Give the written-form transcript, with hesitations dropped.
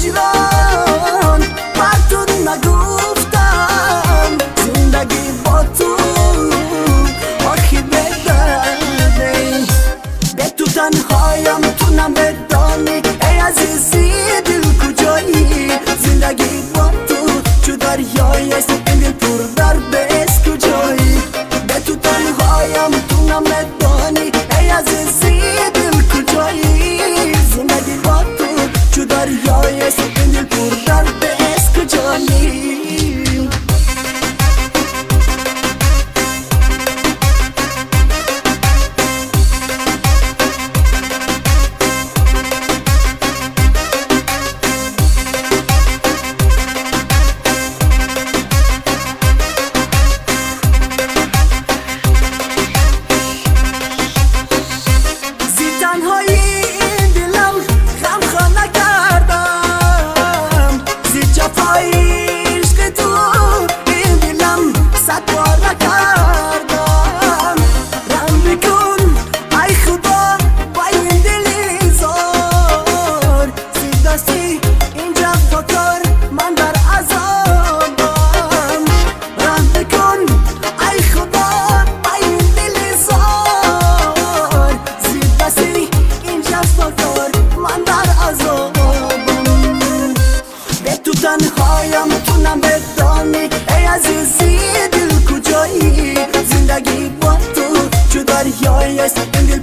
هجران بر تو نگفتم زندگی با تو آخی به درده به تو تنهایم تونم بدانی ای عزیزی دل کجایی زندگی با تو چو دریایی است این دل پر درد است کجایی به تو تنهایم تونم بدانی ای عزیزی دل کجایی زندگی با تو چو دریایی است این دل پر درد است کجایی تنهایم تونم بدانی ای عزیزی دل کجایی زندگی با تو چو دریایی است این دل